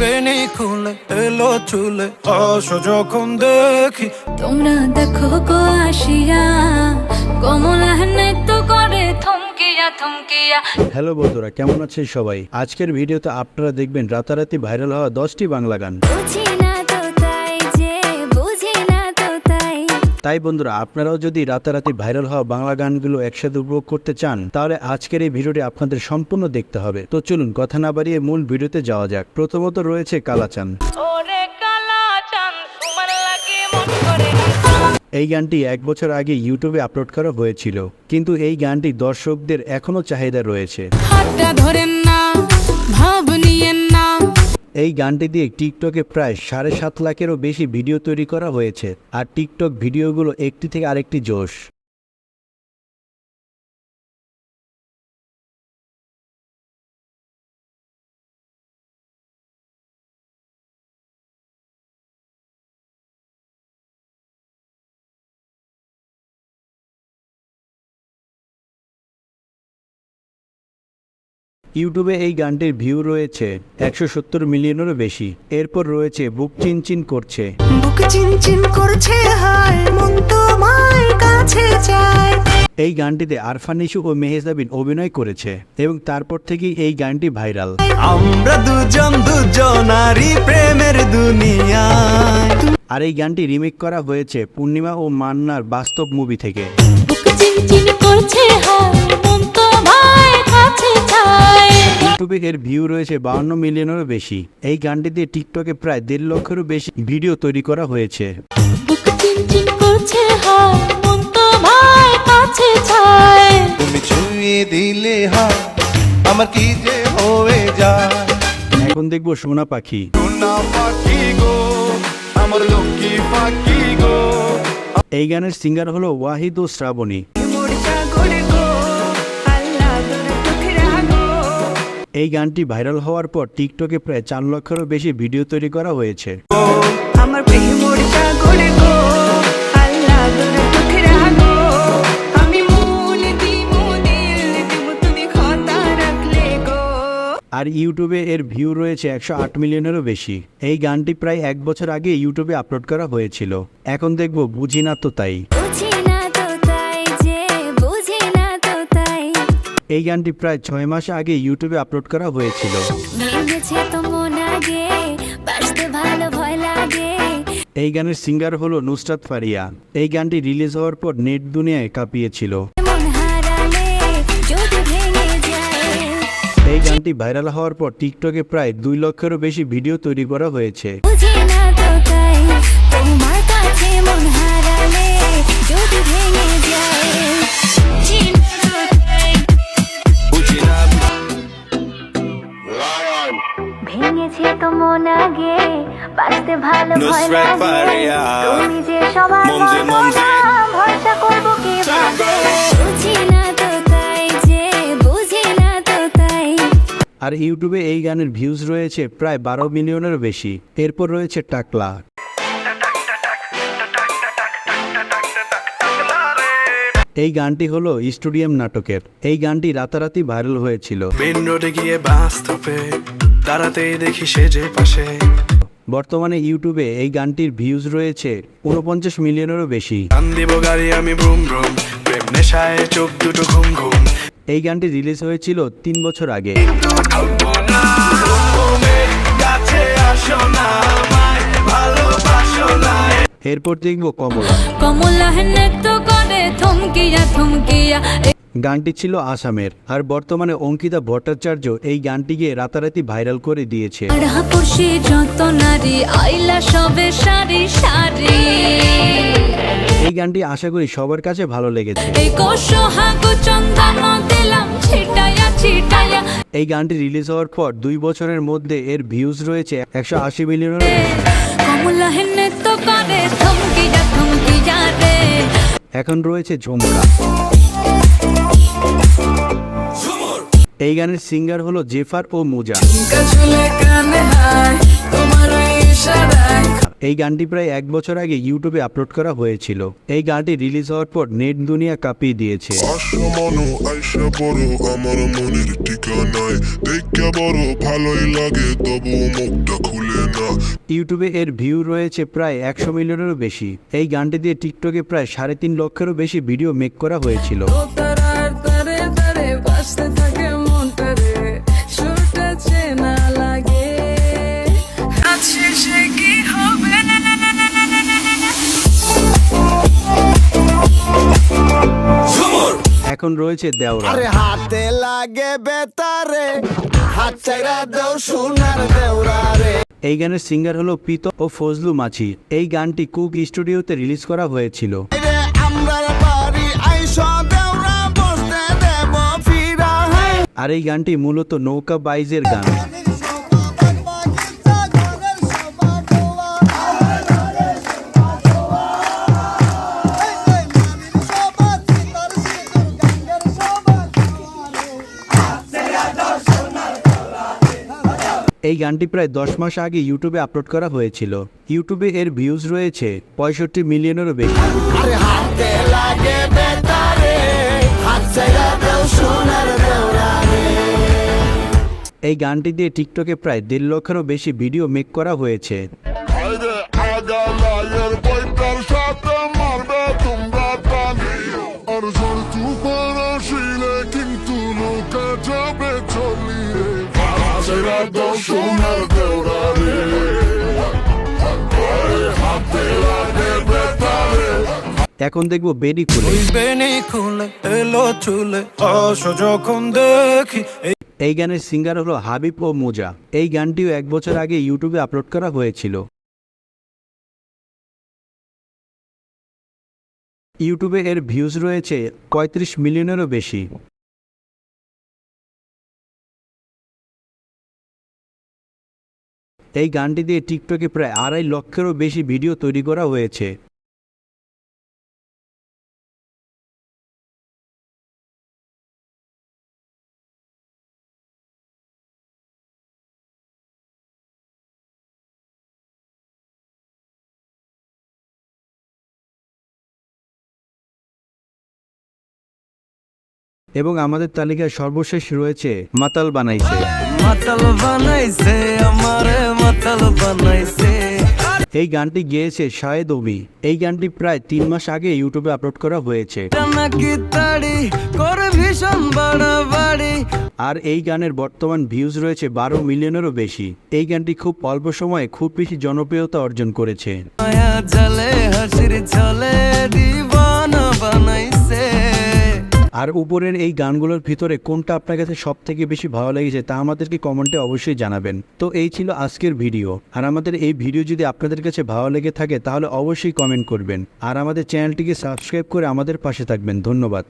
বেনি খুলে এলো চুলে আসো যখন দেখি তোমরা দেখো গো আসিয়া কমলা নৃত্য করে থমকিয়া থমকিয়া। হ্যালো বন্ধুরা, কেমন আছেন সবাই? আজকের ভিডিওতে আপনারা দেখবেন রাতারাতি ভাইরাল হওয়া 10টি বাংলা গান। তাই বন্ধুরা, আপনারাও যদি রাতারাতি ভাইরাল হওয়া বাংলা গানগুলো একসাথে উপভোগ করতে চান, তাহলে আজকের এই ভিডিওটি আপনাদের সম্পূর্ণ দেখতে হবে। তো চলুন কথা না বাড়িয়ে মূল ভিডিওতে যাওয়া যাক। প্রথমত রয়েছে কালাচান। এই গানটি 1 বছর আগে ইউটিউবে আপলোড করা হয়েছিল, কিন্তু এই গানটি দর্শকদের এখনো চাহিদা রয়েছে। এই গানটি দিয়ে টিকটকে প্রায় 7.5 লাখেরও বেশি ভিডিও তৈরি করা হয়েছে, আর টিকটক ভিডিওগুলো একটি থেকে আরেকটি জোশ। ইউটিউবে এই গানটির ভিউ রয়েছে 170 মিলিয়নেরও বেশি। এরপর রয়েছে বুক চিনচিন করছে। বুক চিনচিন করছে হায় মন তোমার কাছে চায়। এই গানটিতে আরফান নিশু ও মেহেজাবিন অভিনয় করেছে এবং তারপর থেকেই এই গানটি ভাইরাল। আমরা দুজনারই প্রেমের দুনিয়ায়। আর এই গানটি রিমেক করা হয়েছে পূর্ণিমা ও মান্নার বাস্তব মুভি থেকে। ইউটিউবে এর ভিউ রয়েছে 52 মিলিয়নেরও বেশি। এই গানটি দিয়ে টিকটকে প্রায় 1.5 লক্ষেরও বেশি ভিডিও তৈরি করা হয়েছে। তুমি ছুঁয়ে দিলে হাত আমার কি যে হয়ে যায়। এখন দেখবো সোনা পাখি। সোনা পাখি গো আমার লক্ষ্মী পাখি গো। এই গানের সিঙ্গার হলো ওয়াহিদ ও শ্রাবণী। এই গানটি ভাইরাল হওয়ার পর টিকটকে প্রায় 4 লক্ষেরও বেশি ভিডিও তৈরি করা হয়েছে। আমার প্রেম মোরটা গড়ে গো আল্লাহ তোর চোখে রাখো আমি মন দিমু দিল দিমু তুমি কথা রাখলে গো। আর ইউটিউবে এর ভিউ রয়েছে 108 মিলিয়নেরও বেশি। এই গানটি প্রায় 1 বছর আগে ইউটিউবে আপলোড করা হয়েছিল। এখন দেখবো বুঝি না তো তাই। এই গানটি প্রায় 6 মাস আগে ইউটিউবে আপলোড করা হয়েছিল। এই গানের সিঙ্গার হলো নুসরাত ফারিয়া। এই গানটি রিলিজ হওয়ার পর নেট দুনিয়ায় কাঁপিয়েছিল। এই গানটি ভাইরাল হওয়ার পর টিকটকে প্রায় 2 লক্ষেরও বেশি ভিডিও তৈরি করা হয়েছে। ভেঙেছে তো মন আগে বাঁচতে ভালো ভয় লাগে তুমি যে সবার ভরসা করবো কিভাবে বুঝি না তো তাই যে বুঝি না তো তাই। আর ইউটিউবে এই গানের ভিউজ রয়েছে প্রায় 12 মিলিয়নেরও বেশি। এরপর রয়েছে টাকলা। এই গানটি হলো স্টুডিয়াম নাটকের। এই গানটি রাতারাতি ভাইরাল হয়েছিল। মেন রোডে গিয়ে বাস্তবে দাঁড়াতেই দেখি সেজে পাশে। বর্তমানে ইউটিউবে এই গানটির ভিউজ রয়েছে 49 মিলিয়নেরও বেশি। গান দিব গাড়ি আমি ব্রুম ব্রুম প্রেম নেশায় চোখ দুটো ঘুম ঘুম। এই গানটি রিলিজ হয়েছিল 3 বছর আগে। এরপর দেখবো কমলা। কমলা নৃত্য করে থমকিয়া থমকিয়া। গানটি ছিল আসামের, আর বর্তমানে অঙ্কিতা ভট্টাচার্য এই গানটিকে রাতারাতি ভাইরাল করে দিয়েছে। যত নারী আইলা সবে সারি সারি। এই গানটি আশা করি সবার কাছে ভালো লেগেছে। এই গানটি রিলিজ হওয়ার পর 2 বছরের মধ্যে এর ভিউজ রয়েছে 180 মিলিয়নের। এখন রয়েছে ঝুমকা। এই গানের সিঙ্গার হলো জেফার ও মুজা। এই গানটি প্রায় 1 বছর আগে ইউটিউবে আপলোড করা হয়েছিল। এই গানটি রিলিজ হওয়ার পর নেট দুনিয়া কাঁপিয়ে দিয়েছে। আশামানো আইসা বড় আমার মনের ঠিকানায় দেখা বড় ভালোই লাগে তবু মুখটা খুলে না। ইউটিউবে এর ভিউ রয়েছে প্রায় 100 মিলিয়নেরও বেশি। এই গানটি দিয়ে টিকটকে প্রায় 3.5 লক্ষেরও বেশি ভিডিও মেক করা হয়েছিল। তারার তারে তারে বাজতে থাকে মনটা রে, সুরটা চেনা লাগে, রাত শেষে কি হবে এখন রয়েছে দেওরা। আরে হাতে লাগে বেতারে, হাত চাইরা দেও সোনার দেওরা রে। এই গানের সিঙ্গার হলো পিত ও ফজলু মাছি। এই গানটি কুক স্টুডিওতে রিলিজ করা হয়েছিল। রে আমরার বাড়ি আইসা দেওরা বসতে দেব ফিরা হে। আর এই গানটি মূলত নৌকা বাইজের গান। এই গানটি প্রায় 10 মাস আগে ইউটিউবে আপলোড করা হয়েছিল। ইউটিউবে এর ভিউজ রয়েছে 65 মিলিয়নেরও বেশি। আরে হাতে লাগে বেতারে, হাত চাইরা দেও সোনার দেওরা রে। এই গানটি দিয়ে টিকটকে প্রায় 1.5 লক্ষেরও বেশি ভিডিও মেক করা হয়েছে। আরে আগালায়ের বইটার সাথে মারবে তোমরা পানি, আর ঝড় তুফান আসিলে কিন্তু নৌকা যাবে চলিয়ে। ছেড়া দাও সোনার দেওরা রে, হাতে লাগে বেতারে। এখন দেখবো বেডি খুলে। বেনি খুলে এলো চুলে আসো যখন দেখি। এই গানের সিঙ্গার হলো হাবিব ও মোজা। এই গানটিও 1 বছর আগে ইউটিউবে আপলোড করা হয়েছিল। ইউটিউবে এর ভিউজ রয়েছে 35 মিলিয়নেরও বেশি। এই গানটি দিয়ে টিকটকে প্রায় 2.5 লক্ষেরও বেশি ভিডিও তৈরি করা হয়েছে। এবং আমাদের তালিকায় সর্বশেষ রয়েছে মাতাল বানাইছে। মাতাল বানাইছে আমারে, মাতাল বানাইছে। এই গানটি গেয়েছে শাহেদ অবি। এই গানটি প্রায় 3 মাস আগে ইউটিউবে আপলোড করা হয়েছে। নাকি তাড়ি করে ভীষণ বাড়াবাড়ি। আর এই গানের বর্তমান ভিউজ রয়েছে 12 মিলিয়নেরও বেশি। এই গানটি খুব অল্প সময়ে খুব বেশি জনপ্রিয়তা অর্জন করেছে। মায়া জালে হাসির ছলে দিবানা বানাইছে। আর উপরের এই গানগুলোর ভিতরে কোনটা আপনার কাছে সব থেকে বেশি ভালো লেগেছে তা আমাদেরকে কমেন্টে অবশ্যই জানাবেন। তো এই ছিল আজকের ভিডিও। আর আমাদের এই ভিডিও যদি আপনাদের কাছে ভালো লেগে থাকে তাহলে অবশ্যই কমেন্ট করবেন। আর আমাদের চ্যানেলটিকে সাবস্ক্রাইব করে আমাদের পাশে থাকবেন। ধন্যবাদ।